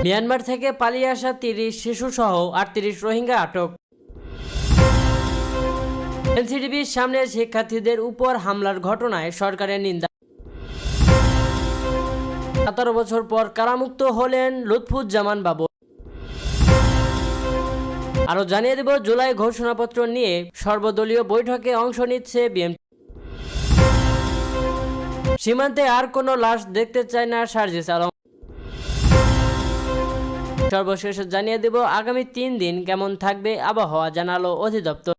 Myanmar থেকে পালিয়ে আসা 30 শিশুসহ 38 রোহিঙ্গা আটক। এনসিটিবির সামনে শিক্ষার্থীদের উপর হামলার ঘটনায় সরকারের নিন্দা। 17 বছর পর কারামুক্ত হলেন লুৎফুজ্জামান বাবর। আরো জানিয়ে দেব, জুলাই ঘোষণাপত্র নিয়ে সর্বদলীয় বৈঠকে অংশ নিচ্ছে বিএনপি। সীমান্তে আর কোনো লাশ দেখতে চায় না সার্জিস আলম। সর্বশেষ জানিয়ে দেব, আগামী 3 দিন কেমন থাকবে আবহাওয়া, জানালো অধিদপ্তর।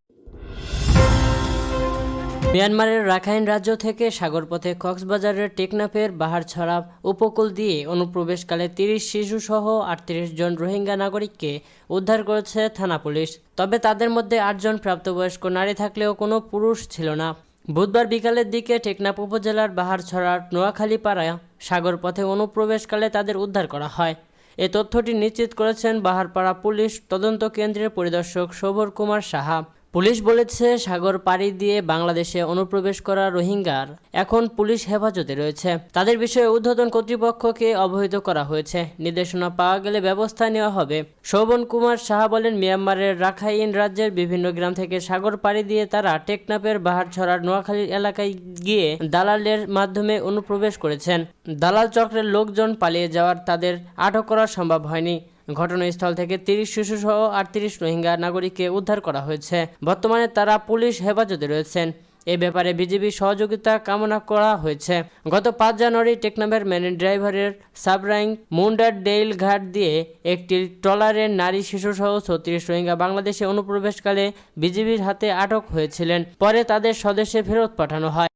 মিয়ানমারের রাখাইন রাজ্য থেকে সাগরপথে কক্সবাজারের টেকনাফের বাহারছড়া উপকূল দিয়ে অনুপ্রবেশকালে 30 শিশুসহ 38 জন রোহিঙ্গা নাগরিককে উদ্ধার করেছে থানা পুলিশ। তবে তাদের মধ্যে 8 জন প্রাপ্তবয়স্ক নারী থাকলেও কোনো পুরুষ ছিল না। বুধবার বিকালের দিকে টেকনাফ উপজেলার বাহারছড়ার নোয়াখালী পাড়ায় সাগরপথে অনুপ্রবেশকালে তাদের উদ্ধার করা হয়। এ তথ্যটি নিশ্চিত করেছেন বাহারপাড়া পুলিশ তদন্ত কেন্দ্রের পরিদর্শক শোভর কুমার সাহা। পুলিশ বলেছে, সাগর পাড়ি দিয়ে বাংলাদেশে অনুপ্রবেশ করা রোহিঙ্গার এখন পুলিশ হেফাজতে রয়েছে। তাদের বিষয়ে ঊর্ধ্বতন কর্তৃপক্ষকে অবহিত করা হয়েছে। নির্দেশনা পাওয়া গেলে ব্যবস্থা নেওয়া হবে। শোভন কুমার সাহা বলেন, মিয়ানমারের রাখাইন রাজ্যের বিভিন্ন গ্রাম থেকে সাগর পাড়ি দিয়ে তারা টেকনাফের বাহারছড়ার নোয়াখালী এলাকায় গিয়ে দালালের মাধ্যমে অনুপ্রবেশ করেছেন। দালাল চক্রের লোকজন পালিয়ে যাওয়ার তাদের আটক করা সম্ভব হয়নি। ঘটনাস্থল থেকে 30 শিশুসহ 38 রোহিঙ্গা নাগরিককে উদ্ধার করা হয়েছে। বর্তমানে তারা পুলিশ হেফাজতে রয়েছেন। এ ব্যাপারে বিজিবির সহযোগিতা কামনা করা হয়েছে। গত 5 জানুয়ারি টেকনাফের মেরিন ড্রাইভারের সাবরাইং মুন্ডার ডেইল ঘাট দিয়ে একটি ট্রলারের নারী শিশুসহ 36 রোহিঙ্গা বাংলাদেশে অনুপ্রবেশকালে বিজিবির হাতে আটক হয়েছিলেন। পরে তাদের স্বদেশে ফেরত পাঠানো হয়।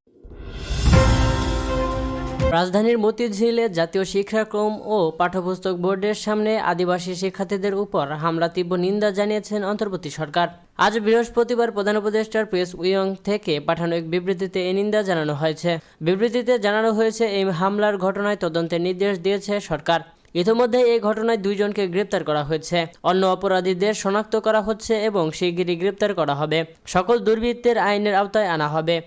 রাজধানীর মতিঝিলে জাতীয় শিক্ষাক্রম ও পাঠ্যপুস্তক বোর্ডের সামনে আদিবাসী শিক্ষার্থীদের উপর হামলা তীব্র নিন্দা জানিয়েছেন অন্তর্বর্তী সরকার। আজ বৃহস্পতিবার প্রধান উপদেষ্টার প্রেস উইং থেকে পাঠানো এক বিবৃতিতে এই নিন্দা জানানো হয়েছে। বিবৃতিতে জানানো হয়েছে, এই হামলার ঘটনায় তদন্তের নির্দেশ দিয়েছে সরকার। ইতিমধ্যে এই ঘটনায় 2 জনকে গ্রেপ্তার করা হয়েছে। অন্য অপরাধীদের শনাক্ত করা হচ্ছে এবং শিগগিরই গ্রেপ্তার করা হবে। সকল দুর্বৃত্তের আইনের আওতায় আনা হবে।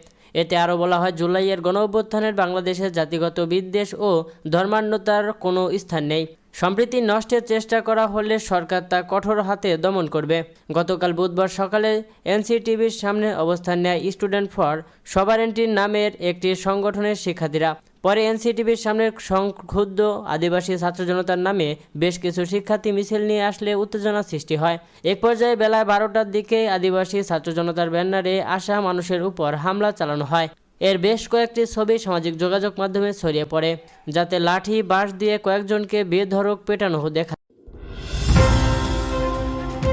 এতে আরও বলা হয়, জুলাইয়ের গণঅভ্যুত্থানের বাংলাদেশের জাতিগত বিদ্বেষ ও ধর্মান্ধতার কোনো স্থান নেই। সম্প্রীতি নষ্টের চেষ্টা করা হলে সরকার তা কঠোর হাতে দমন করবে। গতকাল বুধবার সকালে এনসিটিবির সামনে অবস্থান নেয় স্টুডেন্ট ফর সভারেন্টি নামের একটি সংগঠনের শিক্ষার্থীরা। পরে এনসিটিবির সামনে সংক্ষুব্ধ আদিবাসী ছাত্র জনতার নামে বেশ কিছু শিক্ষার্থী মিছিল নিয়ে আসলে উত্তেজনা সৃষ্টি হয়। এক পর্যায়ে বেলা 12টার দিকে আদিবাসী ছাত্র জনতার ব্যানারে আসা মানুষের উপর হামলা চালানো হয়। এর বেশ কয়েকটি ছবি সামাজিক যোগাযোগ মাধ্যমে ছড়িয়ে পড়ে, যাতে লাঠি বাঁশ দিয়ে কয়েকজনকে বেধড়ক পেটানো দেখা।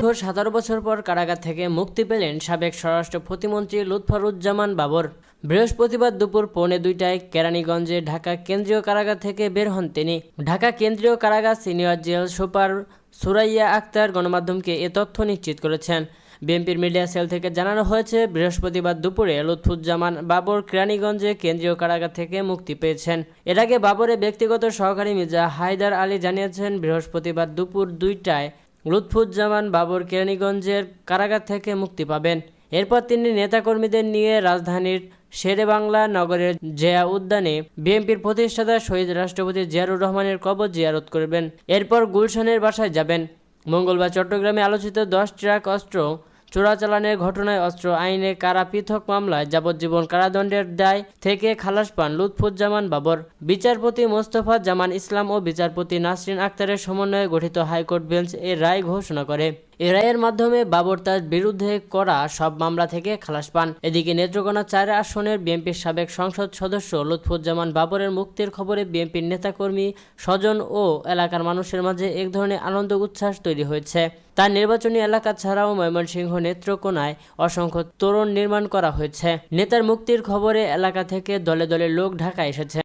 17 বছর পর কারাগার থেকে মুক্তি পেলেন সাবেক স্বরাষ্ট্র প্রতিমন্ত্রী লুৎফুজ্জামান বাবর। বৃহস্পতিবার দুপুর 1:45টায় কেরানীগঞ্জে ঢাকা কেন্দ্রীয় কারাগার থেকে বের হন তিনি। ঢাকা কেন্দ্রীয় কারাগার senior jail super Suraiya Akter গণমাধ্যমকে এ তথ্য নিশ্চিত করেছেন। বিএনপির মিডিয়া সেল থেকে জানানো হয়েছে, বৃহস্পতিবার দুপুরে লুৎফুজ্জামান বাবর কেরানীগঞ্জে কেন্দ্রীয় কারাগার থেকে মুক্তি পেয়েছেন। এর আগে বাবরের ব্যক্তিগত সহকারী মির্জা হায়দার আলী জানিয়েছেন, বৃহস্পতিবার দুপুর 2টায় লুৎফুজ্জামান বাবর কেরানীগঞ্জের কারাগার থেকে মুক্তি পাবেন। এরপর তিনি নেতাকর্মীদের নিয়ে রাজধানীর শেরেবাংলা নগরের জিয়া উদ্যানে বিএনপির প্রতিষ্ঠাতা শহীদ রাষ্ট্রপতি জিয়াউর রহমানের কবর জিয়ারত করবেন। এরপর গুলশানের বাসায় যাবেন। মঙ্গলবার চট্টগ্রামে আলোচিত 10 ট্রাক অস্ত্র চোরাচালানের ঘটনায় অস্ত্র আইনে কারা পৃথক মামলায় যাবজ্জীবন কারাদণ্ডের দায় থেকে খালাস পান লুৎফুজ্জামান বাবর। বিচারপতি মোস্তফা জামান ইসলাম ও বিচারপতি নাসরিন আক্তারের সমন্বয়ে গঠিত হাইকোর্ট বেঞ্চ এর রায় ঘোষণা করে। এ রায়ের মাধ্যমে বাবর তার বিরুদ্ধে করা সব মামলা থেকে খালাস পান। এদিকে নেত্রকোনা 4 আসনের বিএনপির সাবেক সংসদ সদস্য লুৎফুজ্জামান বাবরের মুক্তির খবরে বিএনপির নেতাকর্মী, স্বজন ও এলাকার মানুষের মাঝে এক ধরনের আনন্দ উচ্ছ্বাস তৈরি হয়েছে। তার নির্বাচনী এলাকা ছাড়াও ময়মনসিংহ নেত্রকোনায় অসংখ্য তোরণ নির্মাণ করা হয়েছে। নেতার মুক্তির খবরে এলাকা থেকে দলে দলে লোক ঢাকায় এসেছে।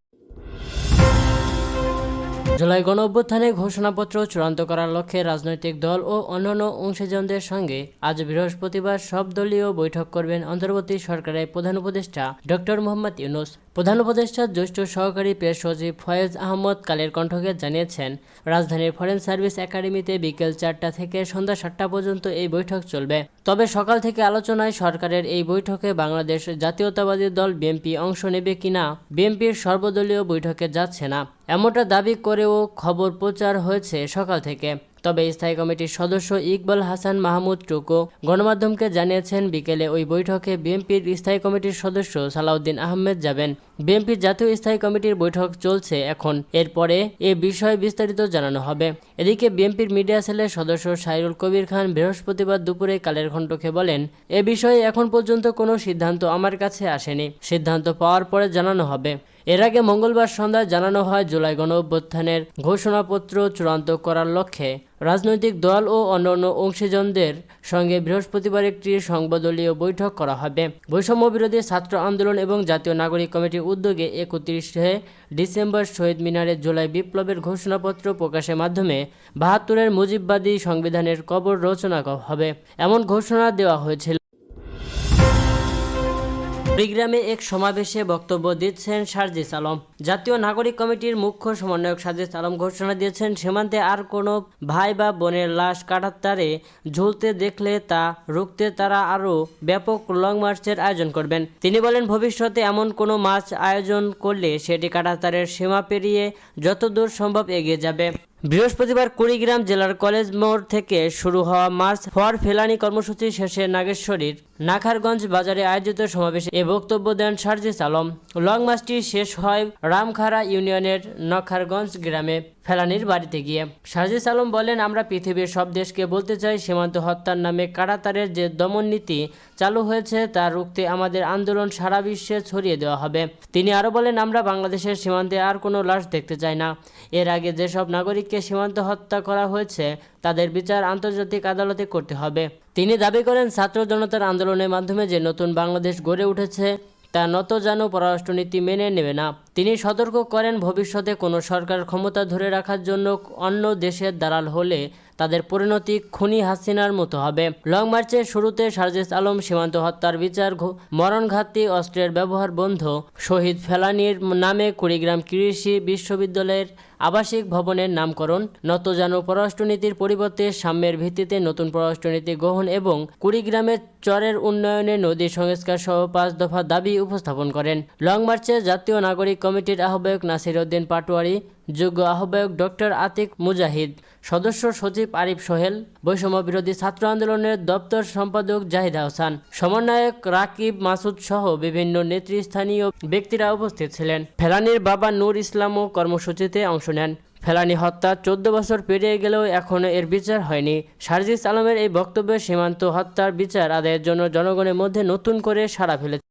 জুলাই গণঅভ্যুত্থানে ঘোষণাপত্র চূড়ান্ত করার লক্ষ্যে রাজনৈতিক দল ও অন্যান্য অংশীজনদের সঙ্গে আজ বৃহস্পতিবার সব দলীয় বৈঠক করবেন অন্তর্বর্তী সরকারের প্রধান উপদেষ্টা ডক্টর মোহাম্মদ ইউনূস। প্রধান উপদেষ্টার জ্যেষ্ঠ সহকারী প্রেস সচিব ফয়েজ আহমদ কালের কণ্ঠকে জানিয়েছেন, রাজধানীর ফরেন সার্ভিস একাডেমিতে বিকেল 4টা থেকে সন্ধ্যা 7টা পর্যন্ত এই বৈঠক চলবে। তবে সকাল থেকে আলোচনায় সরকারের এই বৈঠকে বাংলাদেশ জাতীয়তাবাদী দল বিএনপি অংশ নেবে কিনা বিএনপির সর্বদলীয় বৈঠকে যাচ্ছে না, এমনটা দাবি করেও খবর প্রচার হয়েছে সকাল থেকে। তবে স্থায়ী কমিটির সদস্য ইকবাল হাসান মাহমুদ টুকু গণমাধ্যমকে জানিয়েছেন, বিকেলে ওই বৈঠকে বিএনপির স্থায়ী কমিটির সদস্য সালাউদ্দিন আহমেদ যাবেন। বিএনপির জাতীয় স্থায়ী কমিটির বৈঠক চলছে এখন, এরপরে এ বিষয়ে বিস্তারিত জানানো হবে। এদিকে বিএনপির মিডিয়া সেলের সদস্য সাইরুল কবির খান বৃহস্পতিবার দুপুরে কালের কণ্ঠকে বলেন, এ বিষয়ে এখন পর্যন্ত কোনো সিদ্ধান্ত আমার কাছে আসেনি, সিদ্ধান্ত পাওয়ার পরে জানানো হবে। এর আগে মঙ্গলবার সন্ধ্যায় জানানো হয়, জুলাই গণঅভ্যুত্থানের ঘোষণাপত্র চূড়ান্ত করার লক্ষ্যে রাজনৈতিক দল ও অন্যান্য অংশীজনদের সঙ্গে বৃহস্পতিবার একটি সংবাদলীয় বৈঠক করা হবে। বৈষম্য বিরোধী ছাত্র আন্দোলন এবং জাতীয় নাগরিক কমিটির উদ্যোগে 31শে ডিসেম্বর শহীদ মিনারে জুলাই বিপ্লবের ঘোষণাপত্র প্রকাশের মাধ্যমে 72-এর মুজিববাদী সংবিধানের কবর রচনা হবে, এমন ঘোষণা দেওয়া হয়েছিল। কুড়িগ্রামে এক সমাবেশে বক্তব্য দিচ্ছেন সার্জিস আলম। জাতীয় নাগরিক কমিটির মুখ্য সমন্বয়ক সার্জিস আলম ঘোষণা দিয়েছেন, সীমান্তে আর কোনো ভাই বা বোনের লাশ কাঁটাতারে ঝুলতে দেখলে তা রুখতে তারা আরও ব্যাপক লং মার্চের আয়োজন করবেন। তিনি বলেন, ভবিষ্যতে এমন কোনো মার্চ আয়োজন করলে সেটি কাঁটাতারের সীমা পেরিয়ে যতদূর সম্ভব এগিয়ে যাবে। বৃহস্পতিবার কুড়িগ্রাম জেলার কলেজ মোড় থেকে শুরু হওয়া মার্চ ফর ফেলানি কর্মসূচি শেষে নাগেশ্বরীর নাখারগঞ্জ বাজারে আয়োজিত সমাবেশে এ বক্তব্য দেন সার্জিস আলম। লং মার্চটি শেষ হয় রামখারা ইউনিয়নের নাখারগঞ্জ গ্রামে ফেলানির বাড়িতে গিয়ে। সার্জিস আলম বলেন, আমরা পৃথিবীর সব দেশকে বলতে চাই, সীমান্ত হত্যার নামে কাঁটাতারের যে দমন নীতি চালু হয়েছে তা রুখতে আমাদের আন্দোলন সারা বিশ্বে ছড়িয়ে দেওয়া হবে। তিনি আরও বলেন, আমরা বাংলাদেশের সীমান্তে আর কোনো লাশ দেখতে চাই না। এর আগে যেসব নাগরিককে সীমান্ত হত্যা করা হয়েছে তাদের বিচার আন্তর্জাতিক আদালতে করতে হবে। তিনি দাবি করেন, ছাত্র জনতার আন্দোলনের মাধ্যমে যে নতুন বাংলাদেশ গড়ে উঠেছে তা নতজানু পররাষ্ট্রনীতি মেনে নেবে না। তিনি সতর্ক করেন, ভবিষ্যতে কোনো সরকার ক্ষমতা ধরে রাখার জন্য অন্য দেশের দালাল হলে তাদের পরিণতি খুনি হাসিনার মতো হবে। লং মার্চের শুরুতে সার্জিস আলম সীমান্ত হত্যার বিচার, মরণঘাতী অস্ত্রের ব্যবহার বন্ধ, শহীদ ফেলানির নামে কুড়িগ্রাম কৃষি বিশ্ববিদ্যালয়ের আবাসিক ভবনের নামকরণ, নতজানু পররাষ্ট্রনীতির পরিবর্তে সাম্যের ভিত্তিতে নতুন পররাষ্ট্রনীতি গ্রহণ এবং কুড়িগ্রামের চরের উন্নয়নে নদী সংস্কার সহ 5 দফা দাবি উপস্থাপন করেন। লং মার্চে জাতীয় নাগরিক কমিটির আহ্বায়ক নাসির উদ্দিন পাটোয়ারি, যোগ্য আহ্বায়ক ডক্টর আতিক মুজাহিদ, সদস্য সচিব আরিফ সোহেল, বৈষম্য বিরোধী ছাত্র আন্দোলনের দপ্তর সম্পাদক জাহিদ হাসান, সমন্বয়ক রাকিব মাসুদ সহ বিভিন্ন নেতৃস্থানীয় ব্যক্তিরা উপস্থিত ছিলেন। ফেলানির বাবা নূর ইসলামও কর্মসূচিতে অংশ নেন। ফেলানি হত্যা 14 বছর পেরিয়ে গেলেও এখনও এর বিচার হয়নি। সার্জিস আলমের এই বক্তব্যে সীমান্ত হত্যার বিচার আদায়ের জন্য জনগণের মধ্যে নতুন করে সাড়া ফেলেছে।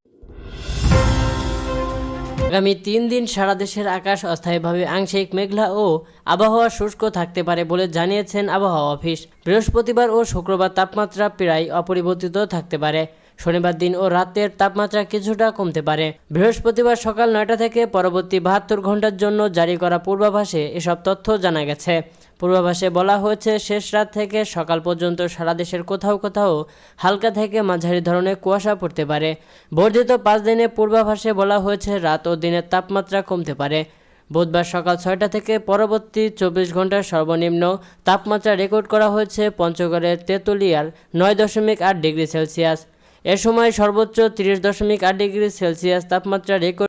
আগামী 3 দিন সারা দেশের আকাশ অস্থায়ীভাবে আংশিক মেঘলা ও আবহাওয়া শুষ্ক থাকতে পারে বলে জানিয়েছেন আবহাওয়া অফিস। বৃহস্পতিবার ও শুক্রবার তাপমাত্রা প্রায় অপরিবর্তিত থাকতে পারে। শনিবার দিন ও রাতের তাপমাত্রা কিছুটা কমতে পারে। বৃহস্পতিবার সকাল 9টা থেকে পরবর্তী 72 ঘন্টার জন্য জারি করা পূর্বাভাসে এসব তথ্য জানা গেছে। পূর্বাভাসে বলা হয়েছে, শেষ রাত থেকে সকাল পর্যন্ত সারা দেশের কোথাও কোথাও হালকা থেকে মাঝারি ধরনের কুয়াশা পড়তে পারে। বর্ধিত 5 দিনের পূর্বাভাসে বলা হয়েছে, রাত ও দিনের তাপমাত্রা কমতে পারে। বুধবার সকাল 6টা থেকে পরবর্তী 24 ঘন্টার সর্বনিম্ন তাপমাত্রা রেকর্ড করা হয়েছে পঞ্চগড়ের তেঁতুলিয়ার 9.8 ডিগ্রি সেলসিয়াস। এ সময় সর্বোচ্চ 30.8 ডিগ্রি সেলসিয়াস তাপমাত্রা রেকর্ড